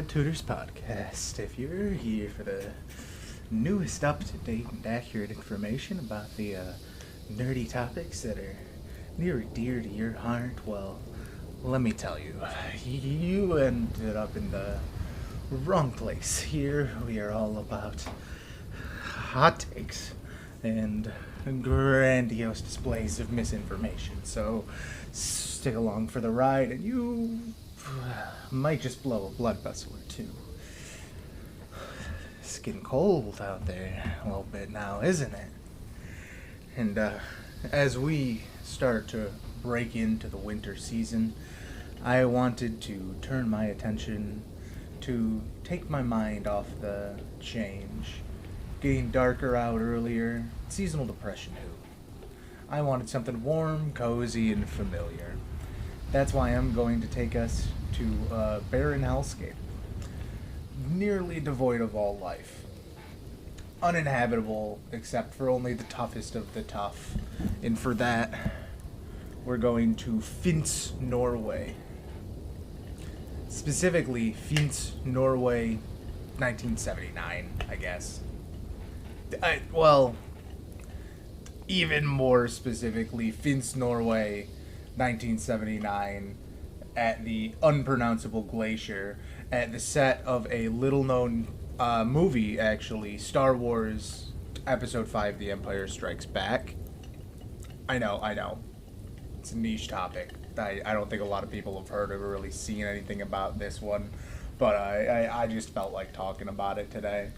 Tutors podcast. If you're here for the newest up-to-date and accurate information about the nerdy topics that are near and dear to your heart, well, let me tell you, you ended up in the wrong place. Here we are all about hot takes and grandiose displays of misinformation. So stick along for the ride and you might just blow a blood vessel or two. It's getting cold out there a little bit now, isn't it? And as we start to break into the winter season, I wanted to turn my attention to take my mind off the change. Getting darker out earlier, seasonal depression who? I wanted something warm, cozy, and familiar. That's why I'm going to take us to a barren hellscape, nearly devoid of all life. Uninhabitable except for only the toughest of the tough. And for that, we're going to Finns, Norway. Specifically, Finns, Norway, 1979, I guess. Even more specifically, Finns, Norway, 1979, at the unpronounceable glacier, at the set of a little-known movie, actually, Star Wars Episode 5, The Empire Strikes Back. I know. It's a niche topic. I don't think a lot of people have heard or really seen anything about this one, but I just felt like talking about it today.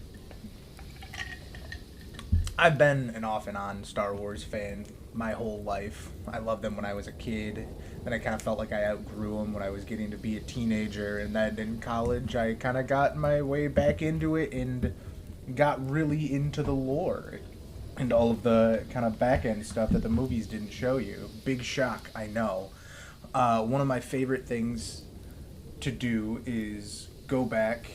I've been an off and on Star Wars fan my whole life. I loved them when I was a kid. Then I kind of felt like I outgrew them when I was getting to be a teenager. And then in college, I kind of got my way back into it and got really into the lore and all of the kind of back end stuff that the movies didn't show you. Big shock, I know. One of my favorite things to do is go back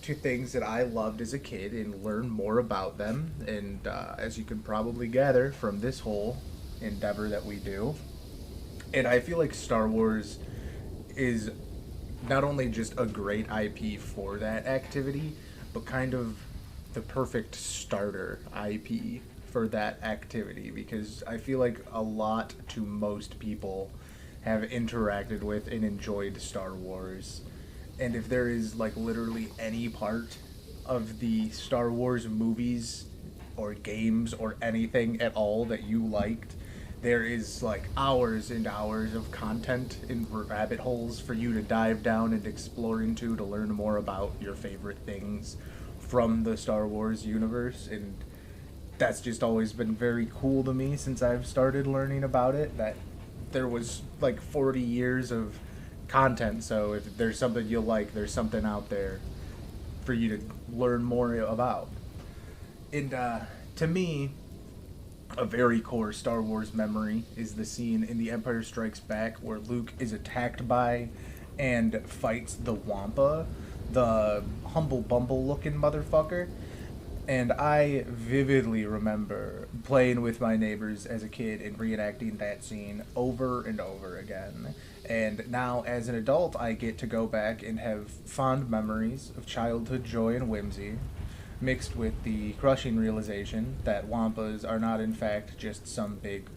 to things that I loved as a kid and learn more about them. And as you can probably gather from this whole endeavor that we do, and I feel like Star Wars is not only just a great IP for that activity, but kind of the perfect starter IP for that activity, because I feel like a lot to most people have interacted with and enjoyed Star Wars. And if there is like literally any part of the Star Wars movies or games or anything at all that you liked, there is like hours and hours of content in rabbit holes for you to dive down and explore into to learn more about your favorite things from the Star Wars universe. And that's just always been very cool to me since I've started learning about it, that there was like 40 years of content. So if there's something you like, there's something out there for you to learn more about. And to me, a very core Star Wars memory is the scene in The Empire Strikes Back where Luke is attacked by and fights the Wampa, the humble bumble looking motherfucker. And I vividly remember playing with my neighbors as a kid and reenacting that scene over and over again. And now, as an adult, I get to go back and have fond memories of childhood joy and whimsy, mixed with the crushing realization that Wampas are not, in fact, just some big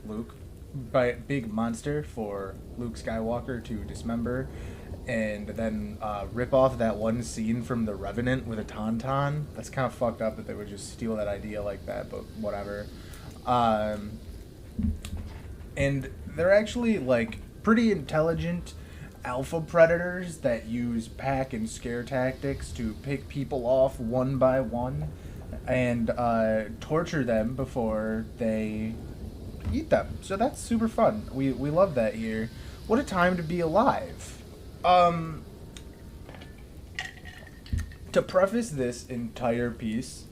big monster for Luke Skywalker to dismember, and then rip off that one scene from The Revenant with a Tauntaun. That's kind of fucked up that they would just steal that idea like that, but whatever. And they're actually, like, pretty intelligent alpha predators that use pack and scare tactics to pick people off one by one and torture them before they eat them. So that's super fun. We love that here. What a time to be alive. To preface this entire piece,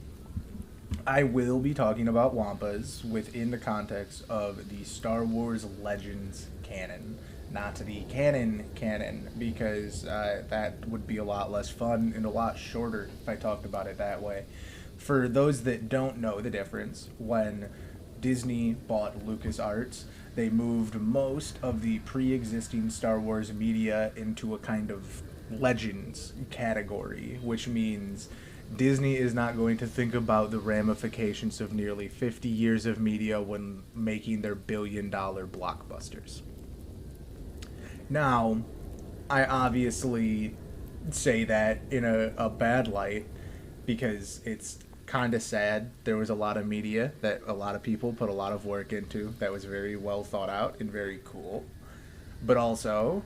I will be talking about Wampas within the context of the Star Wars Legends canon, not the canon, because that would be a lot less fun and a lot shorter if I talked about it that way. For those that don't know the difference, when Disney bought LucasArts, they moved most of the pre-existing Star Wars media into a kind of legends category, which means Disney is not going to think about the ramifications of nearly 50 years of media when making their billion-dollar blockbusters. Now, I obviously say that in a bad light because it's kind of sad. There was a lot of media that a lot of people put a lot of work into that was very well thought out and very cool. But also,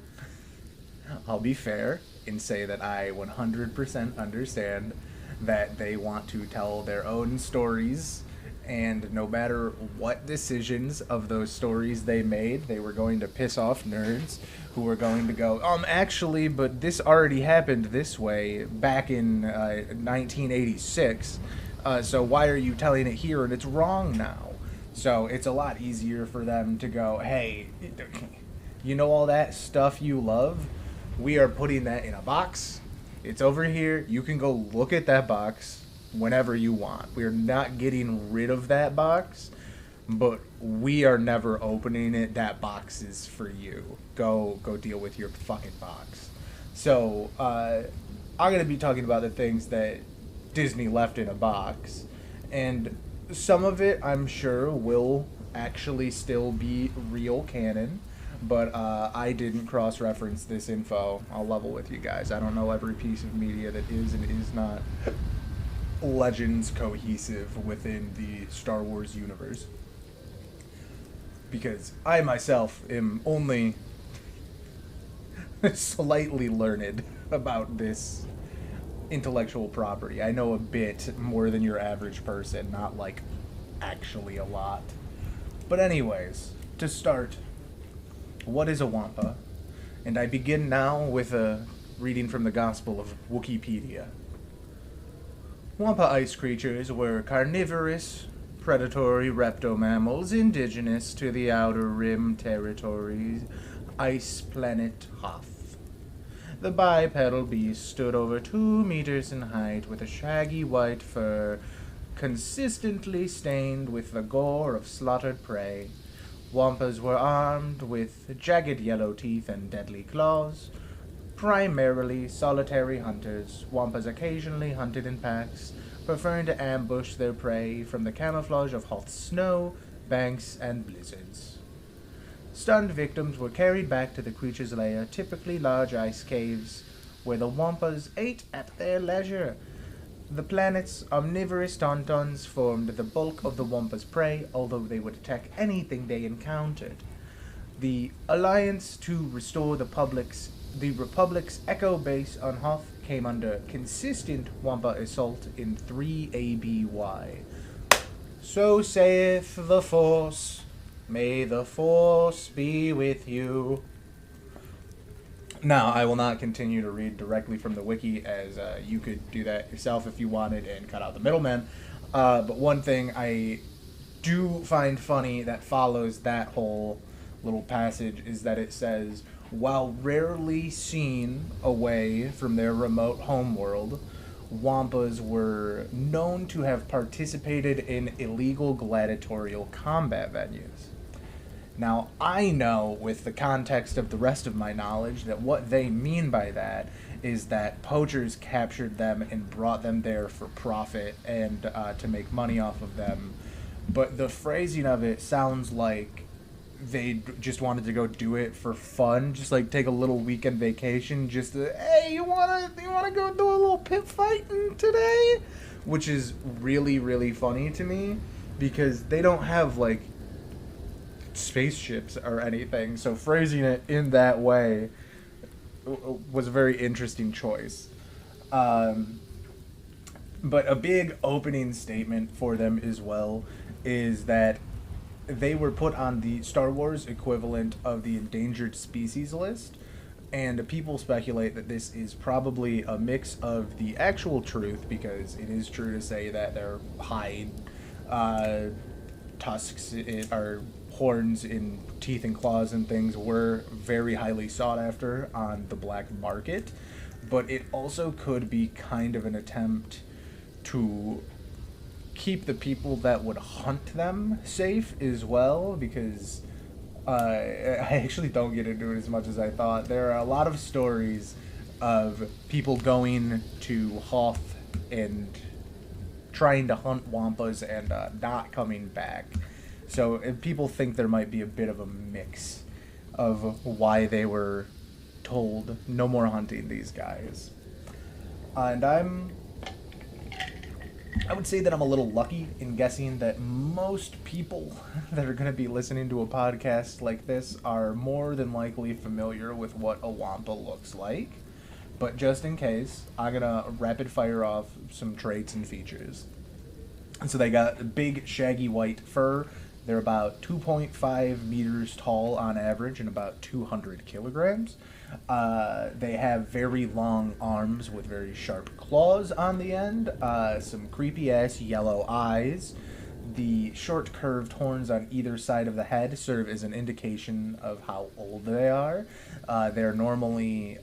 I'll be fair and say that I 100% understand that they want to tell their own stories, and no matter what decisions of those stories they made, they were going to piss off nerds who were going to go, actually, but this already happened this way back in 1986, so why are you telling it here and it's wrong now? So it's a lot easier for them to go, hey, you know all that stuff you love? We are putting that in a box. It's over here. You can go look at that box whenever you want. We're not getting rid of that box, but we are never opening it. That box is for you. Go deal with your fucking box. So, I'm going to be talking about the things that Disney left in a box. And some of it, I'm sure, will actually still be real canon. But I didn't cross-reference this info. I'll level with you guys. I don't know every piece of media that is and is not Legends cohesive within the Star Wars universe. Because I myself am only slightly learned about this intellectual property. I know a bit more than your average person, not like actually a lot. But anyways, to start, what is a Wampa? And I begin now with a reading from the Gospel of Wikipedia. Wampa ice creatures were carnivorous, predatory reptomammals indigenous to the Outer Rim territory, ice planet Hoth. The bipedal beast stood over 2 meters in height with a shaggy white fur consistently stained with the gore of slaughtered prey. Wampas were armed with jagged yellow teeth and deadly claws. Primarily solitary hunters, Wampas occasionally hunted in packs, preferring to ambush their prey from the camouflage of Hoth's snow, banks, and blizzards. Stunned victims were carried back to the creature's lair, typically large ice caves, where the Wampas ate at their leisure. The planet's omnivorous Tauntauns formed the bulk of the Wampa's prey, although they would attack anything they encountered. The alliance to restore the Republic's Echo base on Hoth came under consistent Wampa assault in 3 ABY. So saith the Force, may the Force be with you. Now, I will not continue to read directly from the wiki, as you could do that yourself if you wanted and cut out the middleman. But one thing I do find funny that follows that whole little passage is that it says, while rarely seen away from their remote homeworld, Wampas were known to have participated in illegal gladiatorial combat venues. Now, I know, with the context of the rest of my knowledge, that what they mean by that is that poachers captured them and brought them there for profit and to make money off of them. But the phrasing of it sounds like they just wanted to go do it for fun, just like take a little weekend vacation, just to, hey, you wanna go do a little pit fighting today? Which is really, really funny to me, because they don't have, like, spaceships or anything, so phrasing it in that way was a very interesting choice. But a big opening statement for them as well is that they were put on the Star Wars equivalent of the endangered species list, and people speculate that this is probably a mix of the actual truth, because it is true to say that their hide, tusks, or horns in teeth and claws and things were very highly sought after on the black market, but it also could be kind of an attempt to keep the people that would hunt them safe as well, because I actually don't get into it as much as I thought. There are a lot of stories of people going to Hoth and trying to hunt Wampas and not coming back. So people think there might be a bit of a mix of why they were told no more hunting these guys. And I would say that I'm a little lucky in guessing that most people that are going to be listening to a podcast like this are more than likely familiar with what a Wampa looks like. But just in case, I'm going to rapid fire off some traits and features. And so they got big, shaggy white fur. They're about 2.5 meters tall on average and about 200 kilograms. They have very long arms with very sharp claws on the end, some creepy-ass yellow eyes. The short curved horns on either side of the head serve as an indication of how old they are. They're normally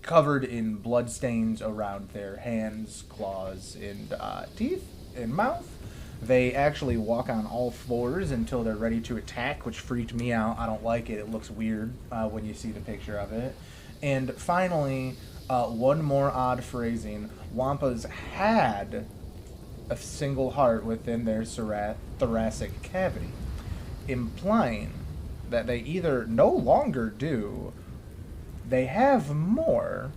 covered in bloodstains around their hands, claws, and teeth and mouth. They actually walk on all fours until they're ready to attack, which freaked me out. I don't like it. It looks weird when you see the picture of it. And finally, one more odd phrasing. Wampas had a single heart within their thoracic cavity, implying that they either no longer do, they have more,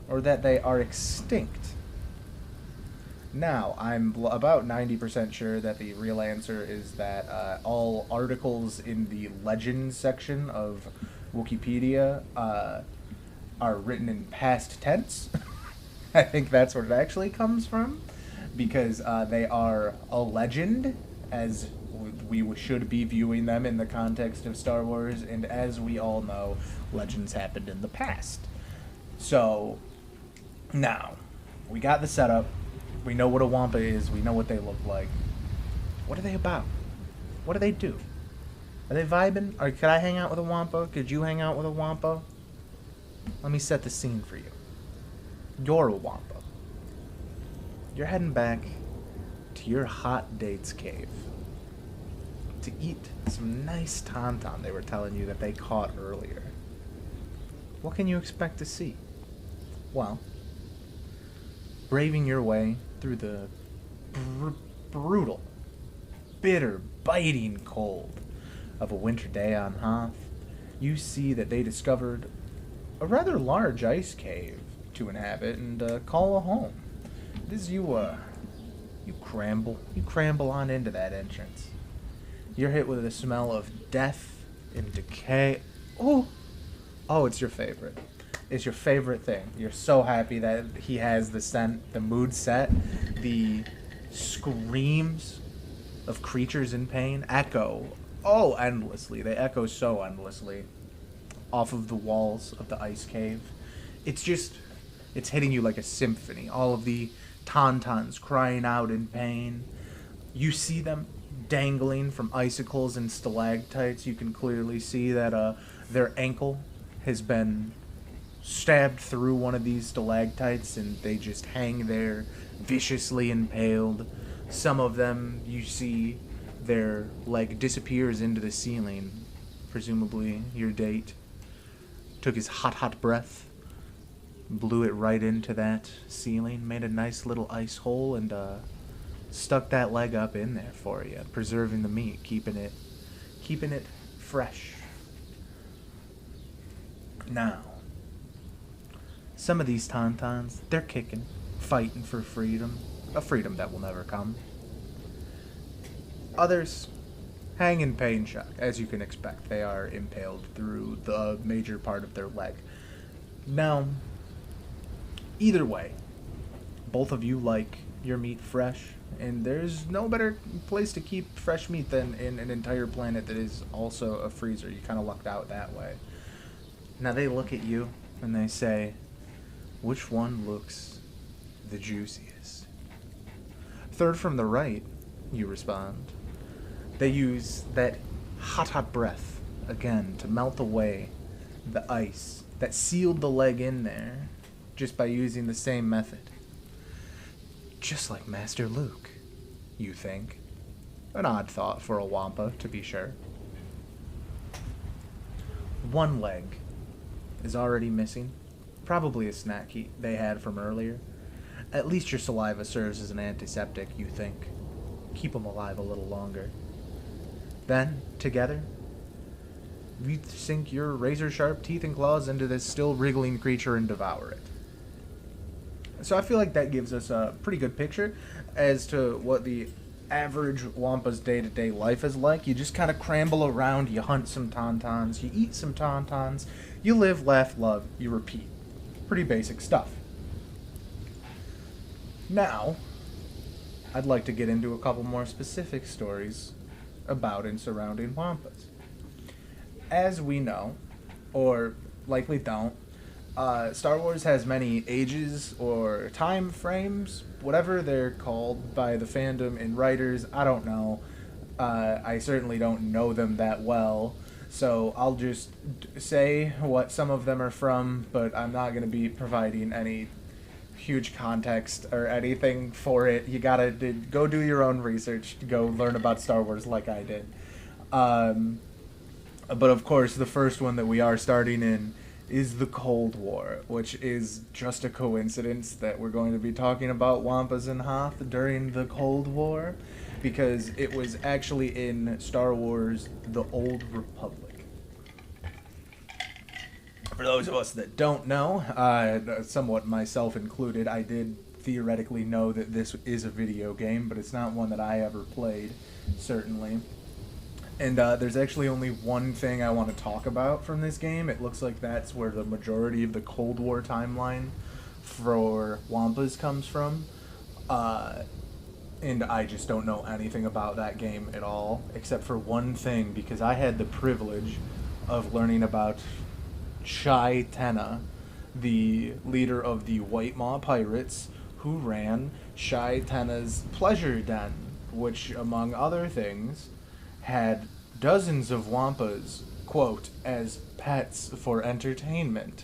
or that they are extinct. Now, I'm about 90% sure that the real answer is that all articles in the legends section of Wikipedia are written in past tense. I think that's where it actually comes from, because they are a legend, as we should be viewing them in the context of Star Wars, and as we all know, legends happened in the past. So, now, we got the setup. We know what a Wampa is. We know what they look like. What are they about? What do they do? Are they vibing? Or could I hang out with a Wampa? Could you hang out with a Wampa? Let me set the scene for you. You're a Wampa. You're heading back to your hot date's cave to eat some nice Tauntaun they were telling you that they caught earlier. What can you expect to see? Well, braving your way through the brutal, bitter, biting cold of a winter day on Hoth, you see that they discovered a rather large ice cave to inhabit and call a home. As you cramble on into that entrance, you're hit with the smell of death and decay. Oh, it's your favorite. It's your favorite thing. You're so happy that he has the mood set. The screams of creatures in pain echo, endlessly. They echo so endlessly off of the walls of the ice cave. It's hitting you like a symphony. All of the Tauntauns crying out in pain. You see them dangling from icicles and stalactites. You can clearly see that their ankle has been stabbed through one of these stalactites, and they just hang there, viciously impaled. Some of them, you see, their leg disappears into the ceiling. Presumably, your date took his hot breath, blew it right into that ceiling, made a nice little ice hole, and stuck that leg up in there for you, preserving the meat, keeping it fresh. Now, some of these Tauntauns, they're kicking, fighting for freedom, a freedom that will never come. Others hang in pain shock, as you can expect. They are impaled through the major part of their leg. Now, either way, both of you like your meat fresh, and there's no better place to keep fresh meat than in an entire planet that is also a freezer. You kind of lucked out that way. Now they look at you and they say, which one looks the juiciest? Third from the right, you respond. They use that hot breath again to melt away the ice that sealed the leg in there just by using the same method. Just like Master Luke, you think. An odd thought for a Wampa, to be sure. One leg is already missing Probably a snack they had from earlier. At least your saliva serves as an antiseptic, you think. Keep them alive a little longer. Then, together, you sink your razor-sharp teeth and claws into this still wriggling creature and devour it. So I feel like that gives us a pretty good picture as to what the average Wampa's day-to-day life is like. You just kind of cramble around, you hunt some Tauntauns, you eat some Tauntauns, you live, laugh, love, you repeat. Pretty basic stuff. Now, I'd like to get into a couple more specific stories about and surrounding Wampas. As we know, or likely don't, Star Wars has many ages or time frames, whatever they're called by the fandom and writers. I don't know. I certainly don't know them that well, so I'll just say what some of them are from, but I'm not going to be providing any huge context or anything for it. You gotta go do your own research, go learn about Star Wars like I did. But of course, the first one that we are starting in is the Cold War, which is just a coincidence that we're going to be talking about Wampas and Hoth during the Cold War, because it was actually in Star Wars: The Old Republic. For those of us that don't know, somewhat myself included, I did theoretically know that this is a video game, but it's not one that I ever played, certainly. And there's actually only one thing I want to talk about from this game. It looks like that's where the majority of the Cold War timeline for Wampas comes from. And I just don't know anything about that game at all, except for one thing, because I had the privilege of learning about Chai Tenna, the leader of the White Maw Pirates, who ran Chai Tenna's Pleasure Den, which, among other things, had dozens of Wampas, quote, as pets for entertainment.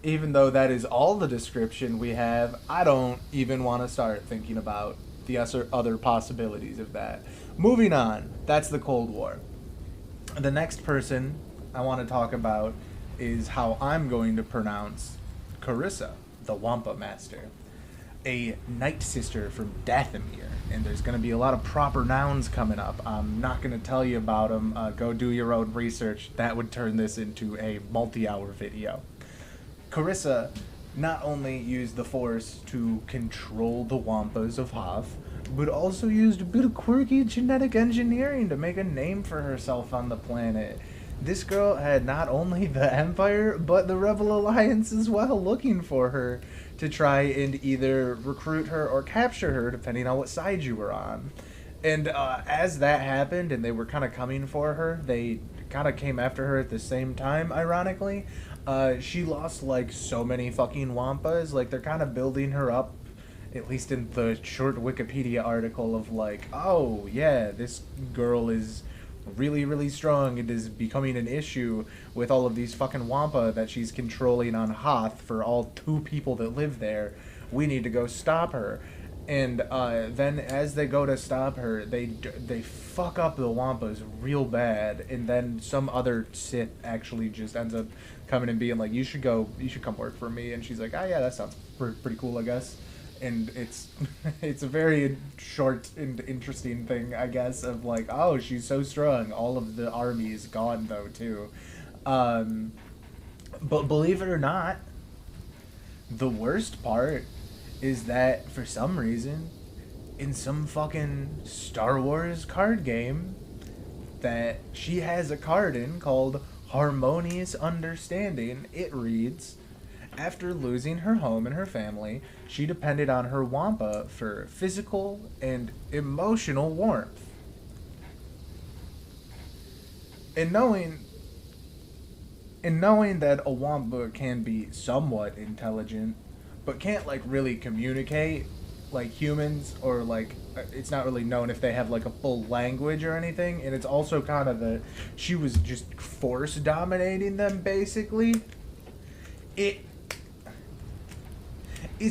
Even though that is all the description we have, I don't even want to start thinking about the other possibilities of that. Moving on, that's the Cold War. The next person I want to talk about is how I'm going to pronounce Carissa, the Wampa Master, a Night Sister from Dathomir, and there's going to be a lot of proper nouns coming up. I'm not going to tell you about them. Go do your own research. That would turn this into a multi-hour video. Carissa not only used the Force to control the Wampas of Hoth, but also used a bit of quirky genetic engineering to make a name for herself on the planet. This girl had not only the Empire, but the Rebel Alliance as well, looking for her to try and either recruit her or capture her, depending on what side you were on. And as that happened, and they were kind of coming for her, they kind of came after her at the same time, ironically. She lost, like, so many fucking Wampas. Like, they're kind of building her up, at least in the short Wikipedia article, of like, oh, yeah, this girl is really, really strong and is becoming an issue with all of these fucking Wampa that she's controlling on Hoth for all 2 people that live there. We need to go stop her. And then as they go to stop her, they fuck up the Wampas real bad, and then some other Sith actually just ends up coming and being like, you should come work for me. And she's like, oh yeah, that sounds pretty cool, I guess. And it's a very short and interesting thing, I guess, of like, oh, she's so strong. All of the army is gone, though, too. But believe it or not, the worst part is that, for some reason, in some fucking Star Wars card game, that she has a card in called Harmonious Understanding, it reads, after losing her home and her family, she depended on her Wampa for physical and emotional warmth. And knowing that a Wampa can be somewhat intelligent, but can't, like, really communicate like humans, or, like, it's not really known if they have, like, a full language or anything, and it's also kind of that she was just force dominating them, basically. It's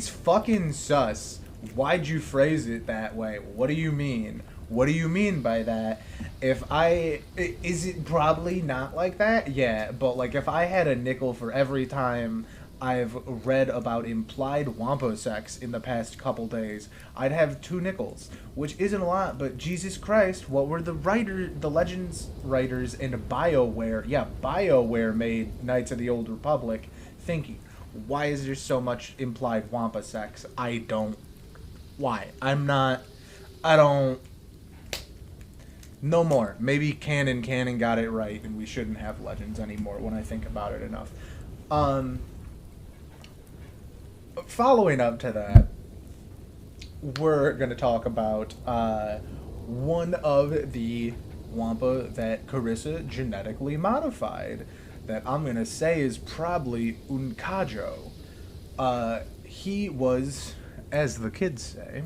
fucking sus. Why'd you phrase it that way? What do you mean? What do you mean by that? Is it probably not like that? Yeah, but like if I had a nickel for every time I've read about implied Wampa sex in the past couple days, I'd have 2 nickels, which isn't a lot, but Jesus Christ, what were the Legends writers and BioWare, yeah, BioWare made Knights of the Old Republic thinking? Why is there so much implied Wampa sex? Why? I don't, no more. Maybe Canon got it right, and we shouldn't have Legends anymore when I think about it enough. Um, Following up to that, we're going to talk about one of the Wampa that Carissa genetically modified that I'm going to say is probably Unkajo. He was, as the kids say,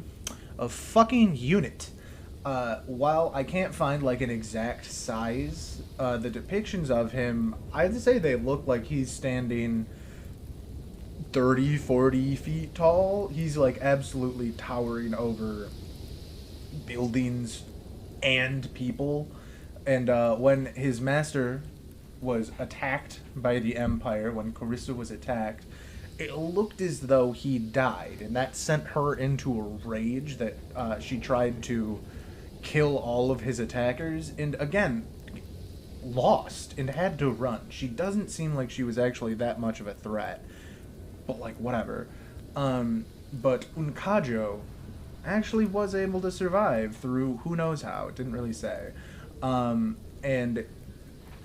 a fucking unit. While I can't find like an exact size, the depictions of him, I'd say they look like he's standing 30, 40 feet tall. He's like absolutely towering over buildings and people. And when his master was attacked by the Empire, when Carissa was attacked, it looked as though he died, and that sent her into a rage that she tried to kill all of his attackers, and again, lost and had to run. She doesn't seem like she was actually that much of a threat, but like, whatever. But Unkajo actually was able to survive through who knows how. It didn't really say. And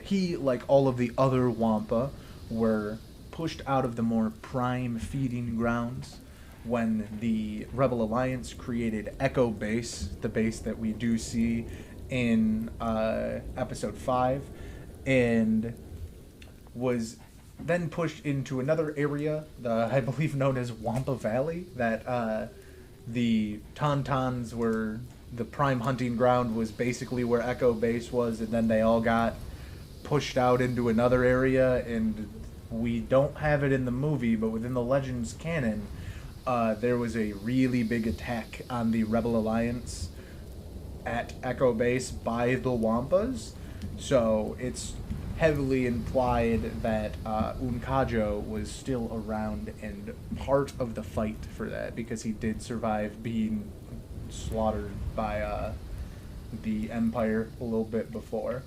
he, like all of the other Wampa, were pushed out of the more prime feeding grounds when the Rebel Alliance created Echo Base, the base that we do see in Episode 5, and was then pushed into another area, I believe known as Wampa Valley, that the Tauntauns were, the prime hunting ground was basically where Echo Base was, and then they all got pushed out into another area, and we don't have it in the movie, but within the Legends canon, there was a really big attack on the Rebel Alliance at Echo Base by the Wampas, so it's heavily implied that Unkajo was still around and part of the fight for that, because he did survive being slaughtered by the Empire a little bit before.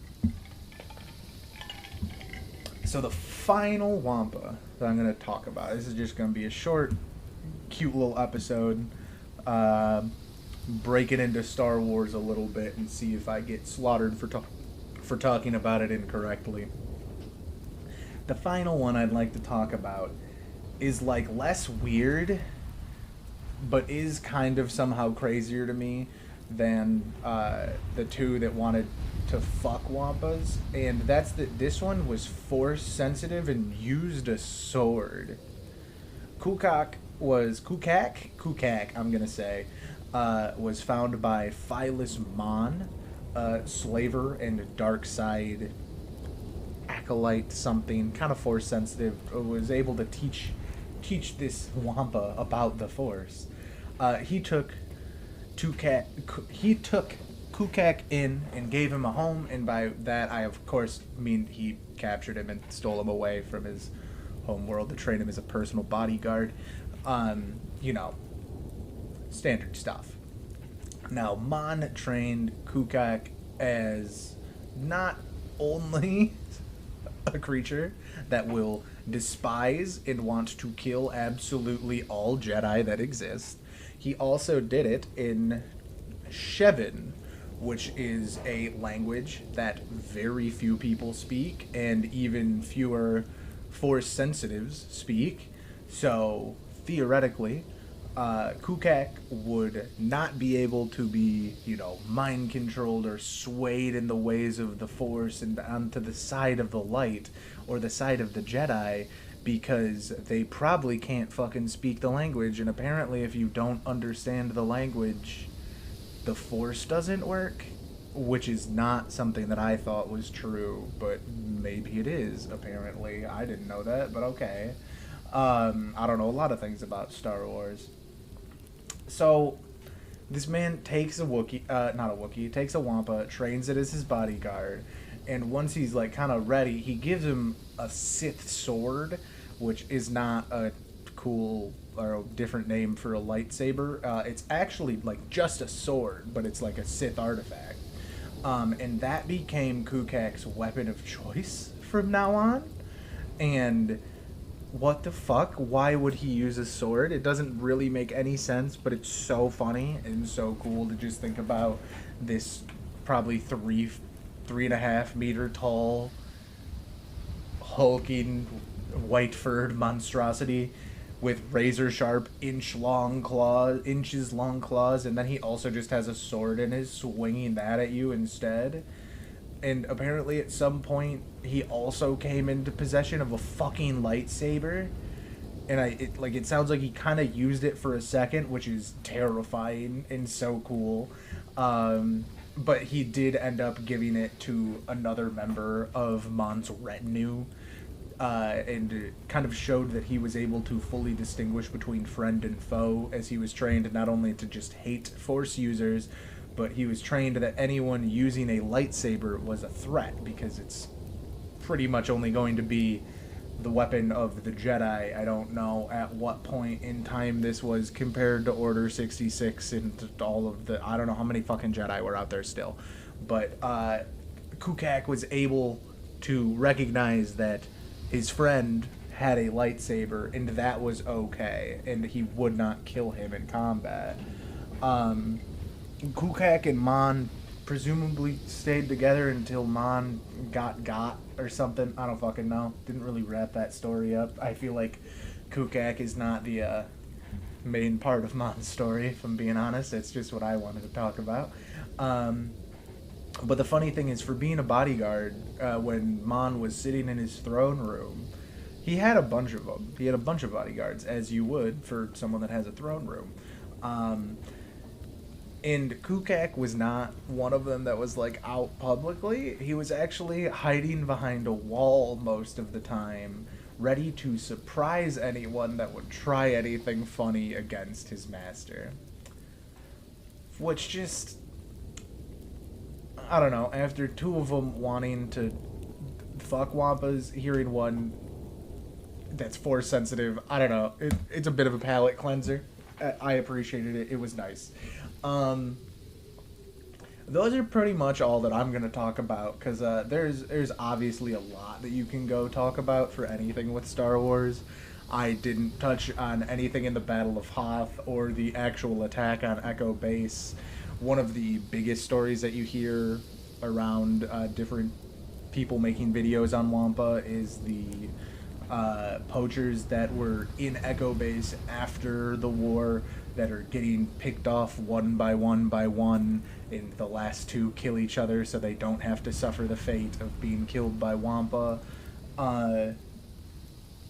So the final Wampa that I'm going to talk about, this is just going to be a short, cute little episode, break it into Star Wars a little bit and see if I get slaughtered for talking about it incorrectly. The final one I'd like to talk about is like less weird, but is kind of somehow crazier to me than the two that wanted to fuck Wampas, and that's that this one was force sensitive and used a sword. Kukak, I'm gonna say, was found by Phyllis Mon, slaver and dark side acolyte something, kind of force sensitive, was able to teach this Wampa about the force. He took Kukak in and gave him a home, and by that I of course mean he captured him and stole him away from his home world to train him as a personal bodyguard. You know, standard stuff. Now, Mon trained Kukak as not only a creature that will despise and want to kill absolutely all Jedi that exist, he also did it in Shevin, which is a language that very few people speak, and even fewer force sensitives speak. So theoretically, Kukak would not be able to be, mind controlled or swayed in the ways of the Force and onto the side of the light or the side of the Jedi, because they probably can't fucking speak the language, and apparently if you don't understand the language, the Force doesn't work, which is not something that I thought was true, but maybe it is, apparently. I didn't know that, but okay. I don't know a lot of things about Star Wars. So, This man takes a Wookiee, not a Wookiee, takes a Wampa, trains it as his bodyguard, and once he's like kind of ready, he gives him a Sith sword, which is not a cool or a different name for a lightsaber. It's actually like just a sword, but it's like a Sith artifact. And that became Kukak's weapon of choice from now on. And what the fuck? Why would he use a sword? It doesn't really make any sense, but it's so funny and so cool to just think about this probably 3.5 meter tall, hulking, white furred monstrosity with razor sharp inches long claws, and then he also just has a sword in his, swinging that at you instead. And apparently at some point he also came into possession of a fucking lightsaber, and it sounds like he kind of used it for a second, which is terrifying and so cool. But he did end up giving it to another member of Mon's retinue, and it kind of showed that he was able to fully distinguish between friend and foe, as he was trained not only to just hate Force users, but he was trained that anyone using a lightsaber was a threat, because it's pretty much only going to be the weapon of the Jedi. I don't know at what point in time this was compared to Order 66 and all of the... I don't know how many fucking Jedi were out there still. But Kukak was able to recognize that his friend had a lightsaber, and that was okay, and he would not kill him in combat. Kukak and Mon presumably stayed together until Mon got or something. I don't fucking know. Didn't really wrap that story up. I feel like Kukak is not the main part of Mon's story, if I'm being honest. It's just what I wanted to talk about. But the funny thing is, for being a bodyguard, when Mon was sitting in his throne room, he had a bunch of them. He had a bunch of bodyguards, as you would for someone that has a throne room. And Kukak was not one of them that was, like, out publicly. He was actually hiding behind a wall most of the time, ready to surprise anyone that would try anything funny against his master. Which just... I don't know, after two of them wanting to fuck Wampas, hearing one that's Force sensitive, I don't know, it's a bit of a palate cleanser. I appreciated it. It was nice. Those are pretty much all that I'm going to talk about, because there's obviously a lot that you can go talk about for anything with Star Wars. I didn't touch on anything in the Battle of Hoth or the actual attack on Echo Base. One of the biggest stories that you hear around different people making videos on Wampa is the poachers that were in Echo Base after the war that are getting picked off one by one, and the last two kill each other so they don't have to suffer the fate of being killed by Wampa.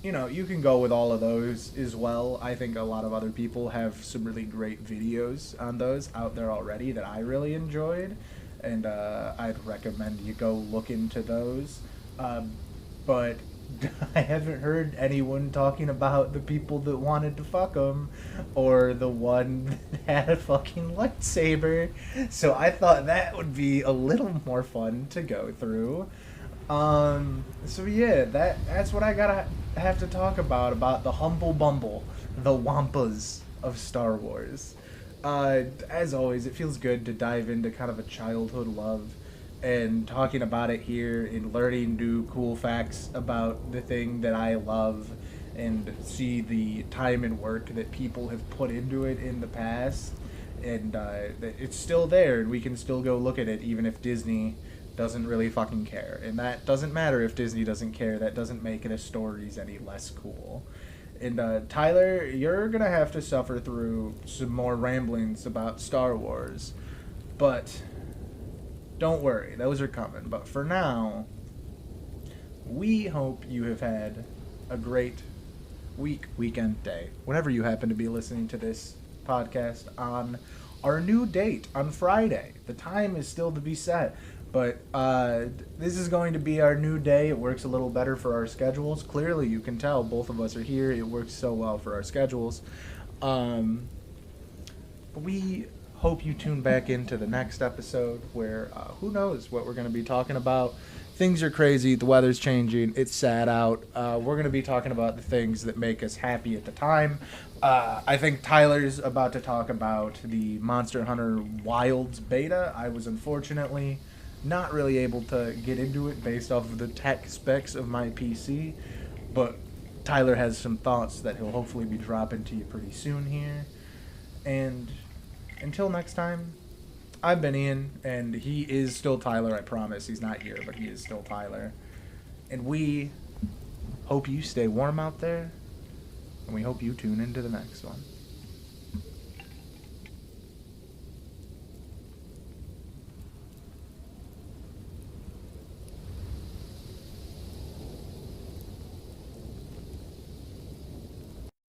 You can go with all of those as well. I think a lot of other people have some really great videos on those out there already that I really enjoyed, and I'd recommend you go look into those. But I haven't heard anyone talking about the people that wanted to fuck them, or the one that had a fucking lightsaber, so I thought that would be a little more fun to go through. So yeah, that's what I have to talk about the humble bumble, the Wampas of Star Wars. As always, it feels good to dive into kind of a childhood love and talking about it here and learning new cool facts about the thing that I love, and see the time and work that people have put into it in the past, and it's still there, and we can still go look at it even if Disney doesn't really fucking care. And that doesn't matter if Disney doesn't care. That doesn't make the stories any less cool. And Tyler, you're gonna have to suffer through some more ramblings about Star Wars, but don't worry, those are coming. But for now, we hope you have had a great weekend, day, whenever you happen to be listening to this podcast on our new date on Friday. The time is still to be set, but this is going to be our new day. It works a little better for our schedules. Clearly, you can tell both of us are here. It works so well for our schedules. We hope you tune back into the next episode where who knows what we're going to be talking about. Things are crazy. The weather's changing. It's sad out. We're going to be talking about the things that make us happy at the time. I think Tyler's about to talk about the Monster Hunter Wilds beta. I was unfortunately not really able to get into it based off of the tech specs of my PC, but Tyler has some thoughts that he'll hopefully be dropping to you pretty soon here. And until next time, I've been Ian, and he is still Tyler, I promise. He's not here, but he is still Tyler. And we hope you stay warm out there, and we hope you tune into the next one.